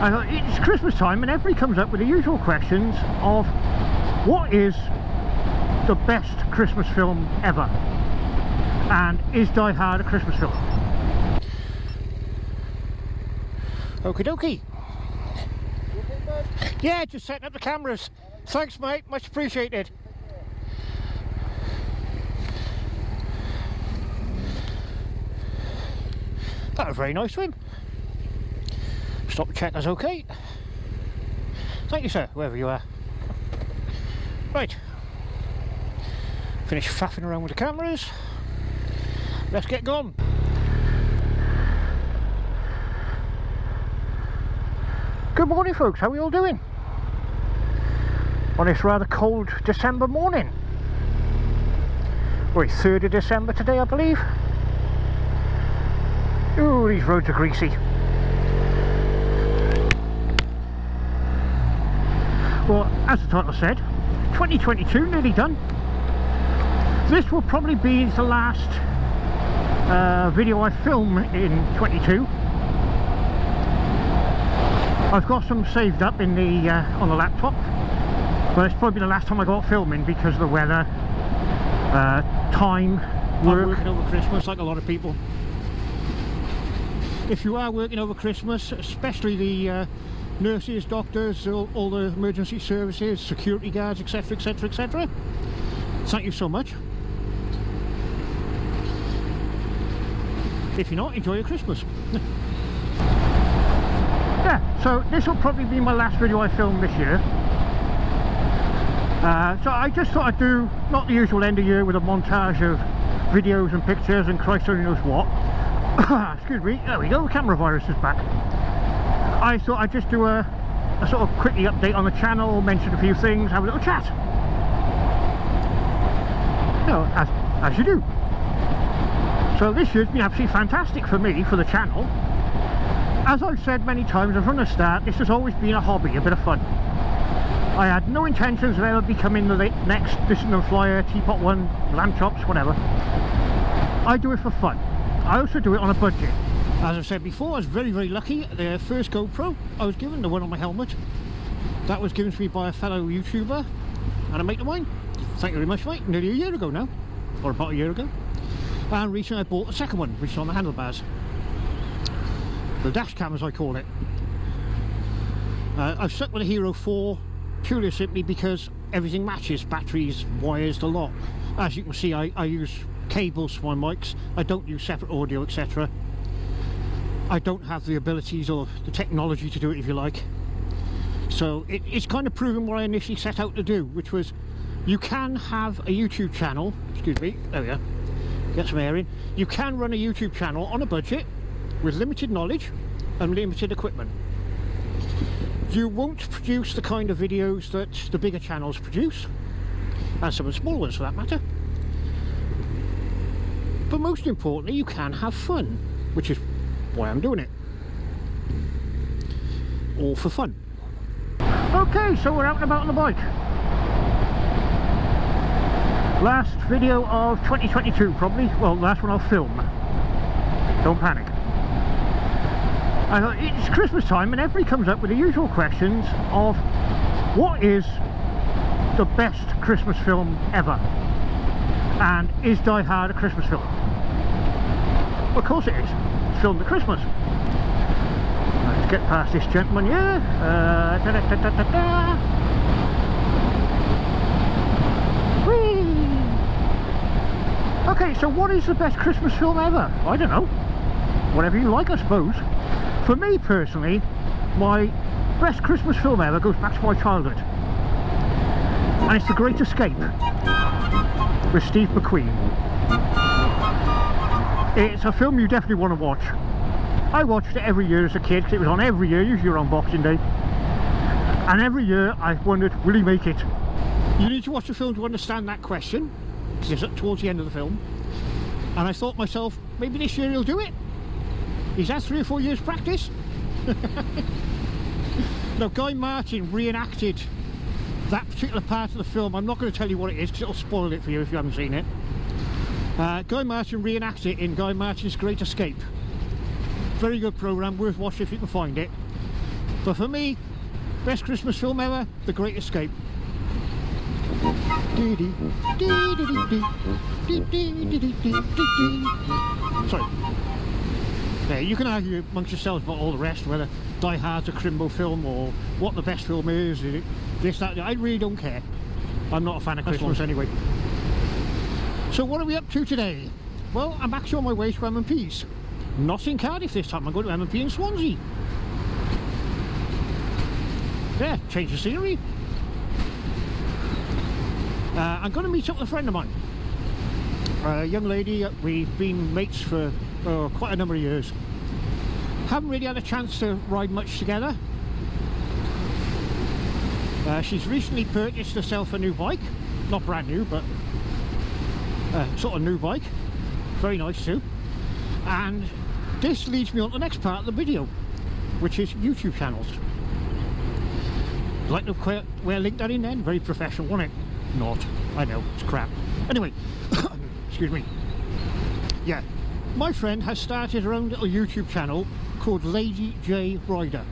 I thought, it's Christmas time and everybody comes up with the usual questions of what is the best Christmas film ever, and is Die Hard a Christmas film? Okie dokie. Yeah, just setting up the cameras. Thanks mate, much appreciated. That was a very nice swim. Stop to check that's okay. Thank you sir, wherever you are. Right. Finish faffing around with the cameras. Let's get going. Good morning folks, how are we all doing? On this rather cold December morning. We're 3rd of December today I believe. Ooh, these roads are greasy. Well, as the title said, 2022 nearly done. This will probably be the last video I film in 22. I've got some saved up in the on the laptop, but it's probably the last time I go out filming because of the weather, time, work. I'm working over Christmas like a lot of people. If you are working over Christmas, especially the nurses, doctors, all the emergency services, security guards, etc, etc, etc, thank you so much. If you're not, enjoy your Christmas. Yeah, so this will probably be my last video I film this year. So I just thought I'd do not the usual end of year with a montage of videos and pictures and Christ only knows what. Excuse me, there we go, the camera virus is back. I thought I'd just do a sort of quickly update on the channel, mention a few things, have a little chat. You know, as you do. So this year's been absolutely fantastic for me, for the channel. As I've said many times from the start, this has always been a hobby, a bit of fun. I had no intentions of ever becoming the next Distant Flyer, Teapot One, Lamb Chops, whatever. I do it for fun. I also do it on a budget. As I've said before, I was very, very lucky. The first GoPro I was given, the one on my helmet, that was given to me by a fellow YouTuber and a mate of mine. Thank you very much, mate. Nearly a year ago now, or about a year ago. And recently I bought the second one, which is on the handlebars. The dash cam, as I call it. I've stuck with the Hero 4 purely simply because everything matches, batteries, wires, the lot. As you can see, I use cables for my mics. I don't use separate audio, etc. I don't have the abilities or the technology to do it, if you like. So it's kind of proven what I initially set out to do, which was you can have a YouTube channel. Excuse me, there we go. Get some air in. You can run a YouTube channel on a budget with limited knowledge and limited equipment. You won't produce the kind of videos that the bigger channels produce, and some of the small ones for that matter. But most importantly, you can have fun, which is why I'm doing it. All for fun. Okay, so we're out and about on the bike. Last video of 2022 probably. Well, last one I'll film. Don't panic. I thought, it's Christmas time and everybody comes up with the usual questions of what is the best Christmas film ever, and is Die Hard a Christmas film? Well, of course it is. It's filmed at Christmas. Let's get past this gentleman here. Whee! Okay, so what is the best Christmas film ever? I don't know. Whatever you like, I suppose. For me personally, my best Christmas film ever goes back to my childhood, and it's The Great Escape with Steve McQueen. It's a film you definitely want to watch. I watched it every year as a kid because it was on every year, usually around Boxing Day, and every year I wondered, will he make it? You need to watch the film to understand that question, because it's towards the end of the film. And I thought to myself, maybe this year he'll do it. He's had 3 or 4 years practice. Now Guy Martin reenacted that particular part of the film. I'm not going to tell you what it is because it'll spoil it for you if you haven't seen it. Guy Martin reenacts it in Guy Martin's Great Escape. Very good programme, worth watching if you can find it. But for me, best Christmas film ever, The Great Escape. Sorry. Yeah, you can argue amongst yourselves about all the rest, whether Die Hard's a Crimbo film or what the best film is it, this, that. I really don't care. I'm not a fan of Christmas anyway. So what are we up to today? Well, I'm actually on my way to M&P's. Not in Cardiff this time, I'm going to M&P in Swansea. Yeah, change the scenery. I'm going to meet up with a friend of mine. A young lady, we've been mates for quite a number of years. Haven't really had a chance to ride much together. She's recently purchased herself a new bike. Not brand new, but sort of new bike. Very nice too. And this leads me on to the next part of the video, which is YouTube channels. Like to where link that in then? Very professional, wasn't it? Not. I know, it's crap. Anyway, excuse me. Yeah, my friend has started her own little YouTube channel called Lady J Rider.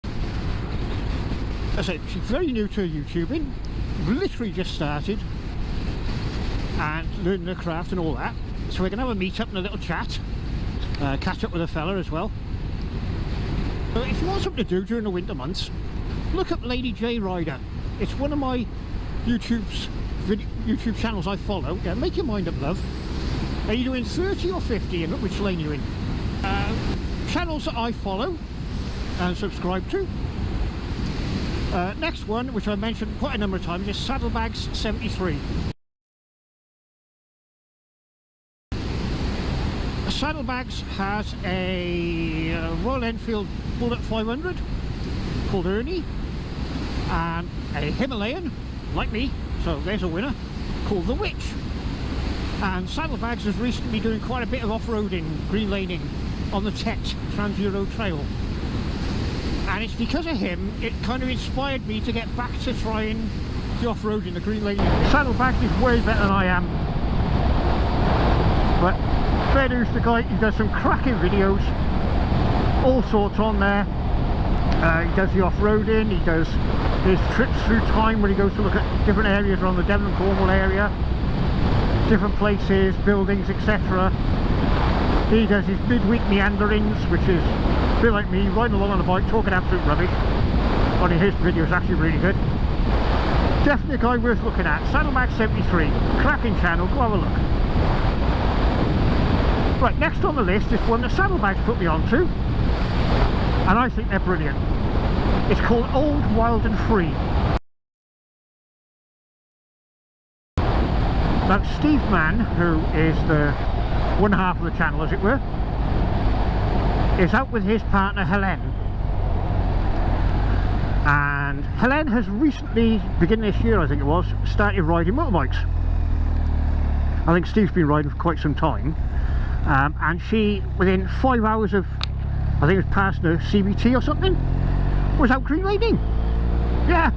As I said, she's very new to YouTubing, literally just started and learning the craft and all that. So we're going to have a meet up and a little chat, catch up with a fella as well. So if you want something to do during the winter months, look up Lady J Rider. It's one of my YouTube channels I follow. Yeah, make your mind up, love. Are you doing 30 or 50 and which lane you're in? Channels that I follow and subscribe to. Next one, which I mentioned quite a number of times, is Saddlebags 73. Saddlebags has a Royal Enfield Bullet 500 called Ernie, and a Himalayan, like me, so there's a winner, called The Witch. And Saddlebags is recently doing quite a bit of off-roading, green laning on the Tet Trans-Euro Trail. And it's because of him, it kind of inspired me to get back to trying the off-roading, the green laning. Saddlebags is way better than I am. But fair dues to the guy, he does some cracking videos, all sorts on there. He does the off-roading, he does his trips through time where he goes to look at different areas around the Devon and Cornwall area, different places, buildings, etc. He does his midweek meanderings, which is a bit like me, riding along on the bike, talking absolute rubbish. Only his video is actually really good. Definitely a guy worth looking at. Saddlebags 73, cracking channel, go have a look. Right, next on the list is one that Saddlebags put me onto, and I think they're brilliant. It's called Old, Wild and Free. Now Steve Mann, who is the one half of the channel as it were, is out with his partner Helen. And Helen has recently, beginning this year I think it was, started riding motorbikes. I think Steve's been riding for quite some time. And she, within 5 hours of, I think it was past the CBT or something, was out green laning. Yeah,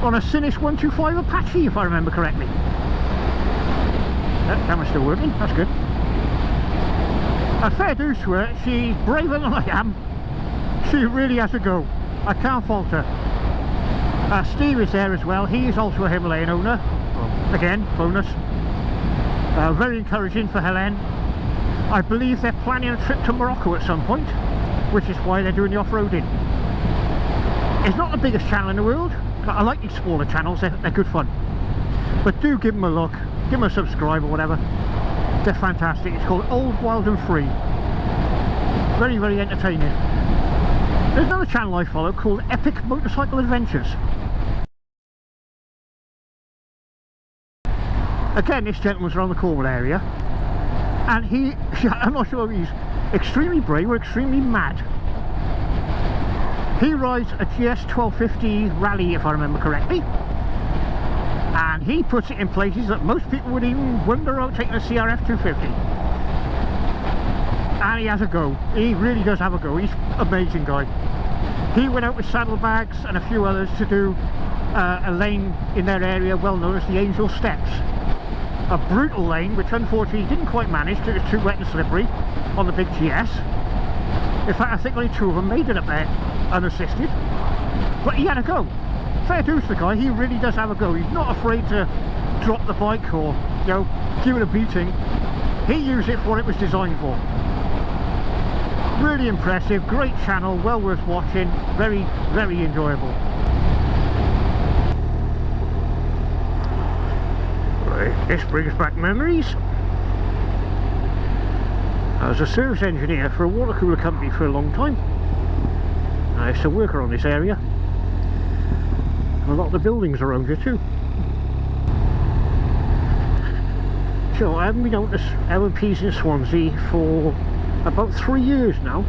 on a Sinis 125 Apache, if I remember correctly. That camera's still working, that's good. A fair dues to her, she's braver than I am. She really has a go. I can't fault her. Steve is there as well. He is also a Himalayan owner. Well, again, bonus. Very encouraging for Helen. I believe they're planning a trip to Morocco at some point, which is why they're doing the off-roading. It's not the biggest channel in the world. I like these smaller channels, they're good fun. But do give them a look, give them a subscribe or whatever. They're fantastic. It's called Old, Wild and Free. Very, very entertaining. There's another channel I follow called Epic Motorcycle Adventures. Again, this gentleman's around the Cornwall area, and I'm not sure if he's extremely brave or extremely mad. He rides a GS 1250 Rally, if I remember correctly, and he puts it in places that most people would even wonder about taking a CRF 250. And he has a go. He really does have a go. He's an amazing guy. He went out with Saddlebags and a few others to do a lane in their area well known as the Angel Steps. a brutal lane, which unfortunately he didn't quite manage because it was too wet and slippery on the big GS. In fact, I think only 2 of them made it up there unassisted, but he had a go. Fair dues to the guy, he really does have a go. He's not afraid to drop the bike or, you know, give it a beating. He used it for what it was designed for. Really impressive, great channel, well worth watching, very, very enjoyable. Right, this brings back memories. I was a service engineer for a water cooler company for a long time. I used to work around this area. A lot of the buildings around here too. So I haven't been out to L&P's in Swansea for about 3 years now.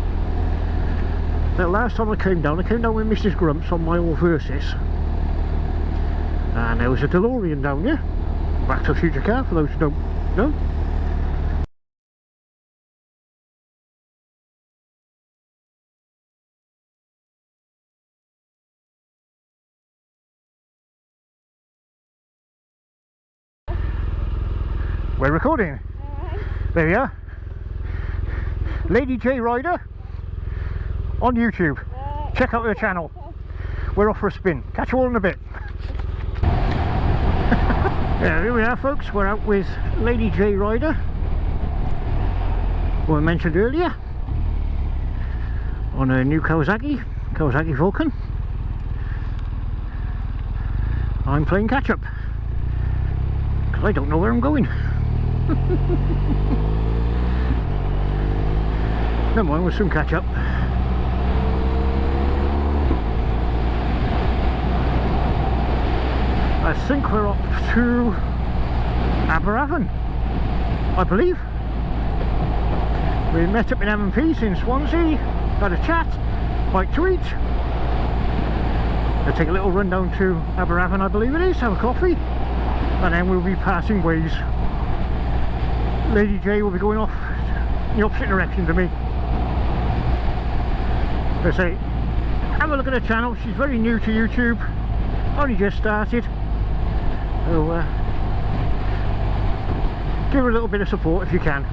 The last time I came down with Mrs. Grumps on my old Versys. And there was a DeLorean down here. Back to the Future car, for those who don't know. We're recording. There we are. Lady J Rider on YouTube. Check out her channel. We're off for a spin. Catch you all in a bit. Yeah, here we are, folks. We're out with Lady J Rider, who I mentioned earlier, on a new Kawasaki Vulcan. I'm playing catch up because I don't know where I'm going. Never mind, we'll soon catch up. I think we're up to Aberavon, I believe. We met up in M&P's in Swansea, had a chat, bite to eat. We'll take a little run down to Aberavon, I believe it is, have a coffee, and then we'll be passing ways. Lady J will be going off in the opposite direction to me. They say, have a look at her channel. She's very new to YouTube, only just started. So give her a little bit of support if you can.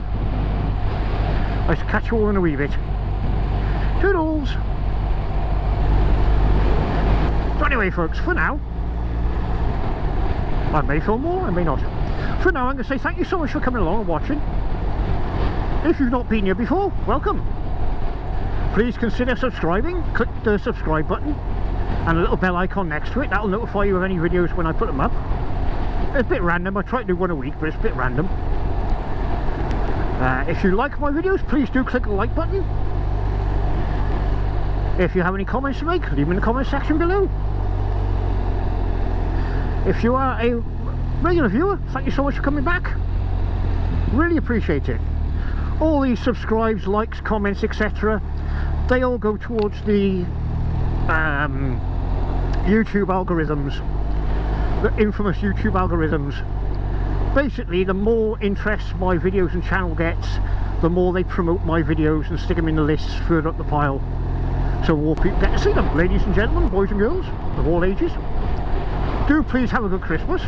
I shall catch you all in a wee bit. Toodles! So anyway, folks, for now, I may film more, I may not. For now, I'm going to say thank you so much for coming along and watching. If you've not been here before, welcome. Please consider subscribing. Click the subscribe button and a little bell icon next to it. That'll notify you of any videos when I put them up. It's a bit random. I try to do one a week, but it's a bit random. If you like my videos, please do click the like button. If you have any comments to make, leave them in the comment section below. If you are a regular viewer, thank you so much for coming back. Really appreciate it. All these subscribes, likes, comments, etc., they all go towards the YouTube algorithms, the infamous YouTube algorithms. Basically, the more interest my videos and channel gets, the more they promote my videos and stick them in the lists further up the pile, so more people get to see them. Ladies and gentlemen, boys and girls of all ages, do please have a good Christmas,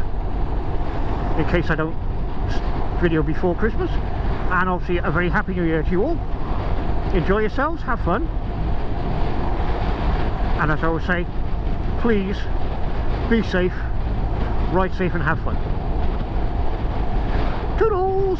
in case I don't video before Christmas, and obviously a very happy new year to you all. Enjoy yourselves, have fun, and as I always say, please be safe, ride safe and have fun. Toodles!